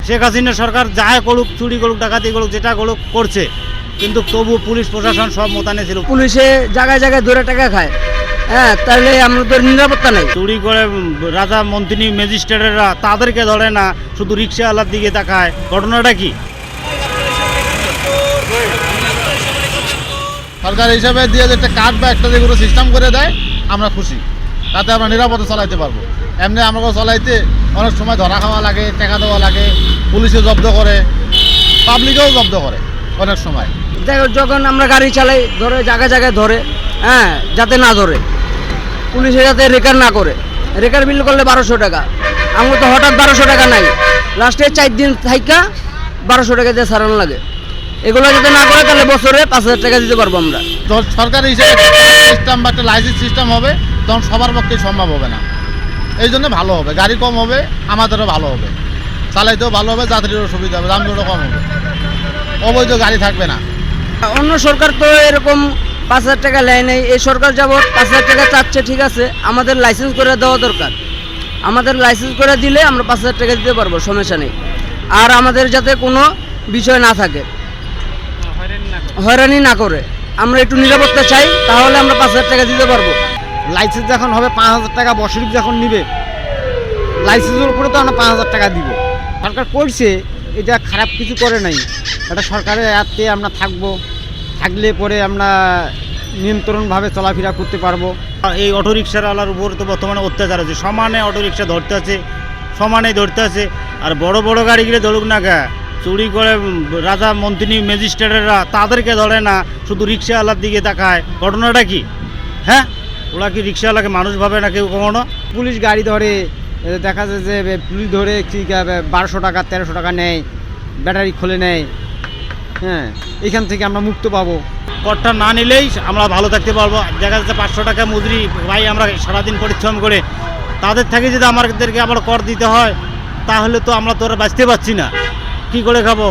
শেখ হাসিনা সরকার যাই করুক, চুরি করুক, ডাকাতি করুক, যেটা করুক করছে, কিন্তু তবু পুলিশ প্রশাসন সব মোতায়েন ছিল। পুলিশে জায়গায় জায়গায় ধরে টাকা খায়, হ্যাঁ, তাহলে আমাদের নিরাপত্তা নেই। চুরি করে রাজা, মন্ত্রী, ম্যাজিস্ট্রেটরা তাদেরকে ধরে না, শুধু রিক্সাওয়ালার দিকে তাকায়। ঘটনাটা কি? সরকার হিসাবে দিয়ে যে একটা কার্ড বা একটা যেগুলো সিস্টেম করে দেয়, আমরা খুশি, তাতে আমরা নিরাপদে চালাইতে পারবো। এমনি আমরা চালাইতে অনেক সময় ধরা খাওয়া লাগে, টাকা দেওয়া লাগে, পুলিশে জব্দ করে, পাবলিকেও জব্দ করে অনেক সময়। দেখো, যখন আমরা গাড়ি চালাই, ধরে জায়গায় জায়গায় ধরে, হ্যাঁ, যাতে না ধরে, পুলিশে যাতে রেকার না করে। রেকার বিল করলে 1200 টাকা, আমার তো হঠাৎ 1200 টাকা নাই, লাস্টে 4 দিন থাইকা 1200 টাকা দিয়ে সারানো লাগে। এগুলো যদি না করে তাহলে বছরে 5000 টাকা দিতে পারবো আমরা। সরকারি হিসেবে সিস্টেম বা একটা লাইসেন্স সিস্টেম হবে, তখন সবার পক্ষে সম্ভব হবে না। এই জন্য ভালো হবে, গাড়ি কম হবে, আমাদেরও ভালো হবে, চালাইতেও ভালো হবে, যাত্রীরও সুবিধা হবে, দামগুলো কম হবে, অবৈধ গাড়ি থাকবে না। অন্য সরকার তো এরকম 5000 টাকা নেয় নেই, এই সরকার যাবৎ 5000 টাকা চাচ্ছে, ঠিক আছে, আমাদের লাইসেন্স করে দেওয়া দরকার। আমাদের লাইসেন্স করে দিলে আমরা 5000 টাকা দিতে পারবো, সমস্যা নেই। আর আমাদের যাতে কোনো বিষয় না থাকে, হয়রানি না করে, আমরা একটু নিরাপত্তা চাই, তাহলে আমরা 5000 টাকা দিতে পারবো। লাইসেন্স যখন হবে 5000 টাকা, বছরিক যখন নিবে, লাইসেন্সের উপরে তো আমরা 5000 টাকা দিব। সরকার করছে, এটা খারাপ কিছু করে নাই। এটা সরকারের আয়ত্তে আমরা থাকবো, থাকলে পরে আমরা নিয়ন্ত্রণভাবে চলাফেরা করতে পারবো। এই অটোরিকশাওয়ালার উপর তো বর্তমানে অত্যাচার আছে, সমানে অটোরিকশা ধরতে আছে, সমানেই ধরতে আছে। আর বড় বড় গাড়িগুলো ধরুক না কে, চুরি করে রাজা, মন্ত্রী, ম্যাজিস্ট্রেটরা তাদেরকে ধরে না, শুধু রিক্সাওয়ালার দিকে তাকায়। ঘটনাটা কি? হ্যাঁ, ওরা কি রিক্সাওয়ালাকে মানুষ ভাবে না কেউ কখনো? পুলিশ গাড়ি ধরে, দেখা যায় যে পুলিশ ধরে কি 1200 টাকা 1300 টাকা নেয়, ব্যাটারি খুলে নেয়। হ্যাঁ, এখান থেকে আমরা মুক্ত পাবো। করটা না নিলেই আমরা ভালো থাকতে পারবো। দেখা যাচ্ছে 500 টাকা মজুরি ভাই, আমরা সারাদিন পরিশ্রম করে, তাদের থেকে যদি আমাদেরকে আবার কর দিতে হয়, তাহলে তো আমরা তো বাঁচতে পারছি না। কি করে খাবো?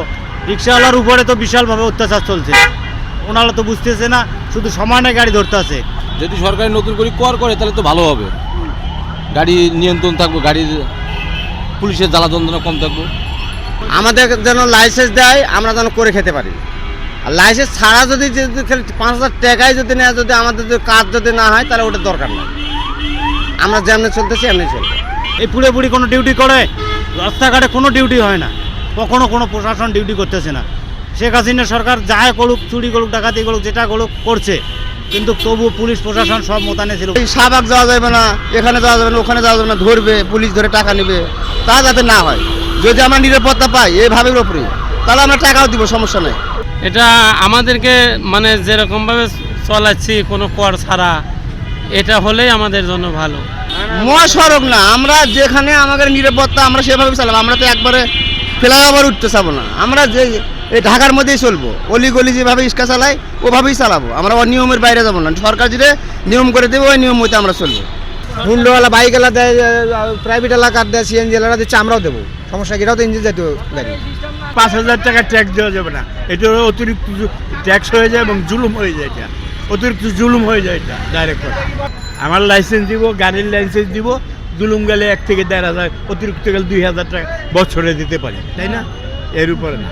রিক্সাওয়ালার উপরে তো বিশালভাবে অত্যাচার চলছে, ওনারা তো বুঝতেছে না, শুধু সমানে গাড়ি ধরতে আছে। যদি সরকারি নতুন করে কর করে তাহলে তো ভালো হবে, গাড়ি নিয়ন্ত্রণ থাকবো, গাড়ির পুলিশের জ্বালা যন্ত্রণা কম থাকবো। আমাদের যেন লাইসেন্স দেয়, আমরা যেন করে খেতে পারি। আর লাইসেন্স ছাড়া যদি 5000 টাকায় যদি নেয়, যদি আমাদের যদি কাজ যদি না হয়, তাহলে ওটা দরকার নেই। আমরা যেমনি চলতেছি এমনি চলবে। এই পুড়ে পুড়ি কোনো ডিউটি করে? রাস্তাঘাটে কোনো ডিউটি হয় না, কখনো কোনো প্রশাসন ডিউটি করতেছে না। শেখ হাসিনা সরকার যাই করুক, চুরি করুক, ডাকাতি করুক, যেটা করুক করছে, কিন্তু তবু পুলিশ প্রশাসন সব মোতায়েন ছিল। এই শাহবাগ যাওয়া যাবে না, এখানে যাওয়া যাবে না, ওখানে যাওয়া যাবে না, ধরবে পুলিশ, ধরে টাকা নেবে, তা যাতে না হয়। যদি আমরা নিরাপত্তা পাই এইভাবে উপরে, তাহলে আমরা টাকাও দিব, সমস্যা নেই। এটা আমাদেরকে মানে যেরকমভাবে চলাচ্ছি কোনো কর ছাড়া, এটা হলেই আমাদের জন্য ভালো। মহাসড়ক না, আমরা যেখানে আমাদের নিরাপত্তা, আমরা সেভাবে চালাবো। আমরা তো একবারে ফ্লাইওভার উঠতে চাবো না, আমরা যে এই ঢাকার মধ্যেই চলবো, অলি গলি যেভাবে ইস্কা চালাই ওভাবেই চালাবো। আমরা নিয়মের বাইরে যাবো না, সরকার যেটা নিয়ম করে দেবে ওই নিয়ম মতো আমরা চলবো। হুন্ডোওয়ালা বাইকওয়ালা দেয়, প্রাইভেট এলাকার দেয়, সিএনজি এলাকা দিচ্ছে, আমরাও দেবো, সমস্যা কি? এটাও তো ইঞ্জিন জাতীয় গাড়ি। 5000 টাকা ট্যাক্স দেওয়া যাবে না, এটা অতিরিক্ত ট্যাক্স হয়ে যায় এবং জুলুম হয়ে যায়। এটা অতিরিক্ত জুলুম হয়ে যায়, এটা ডাইরেক্ট কথা। আমার লাইসেন্স দিব, গাড়ির লাইসেন্স দিব, জুলুম গেলে 1 থেকে 1500, অতিরিক্ত গেলে 2000 টাকা বছরে দিতে পারি, তাই না? এর উপরে না।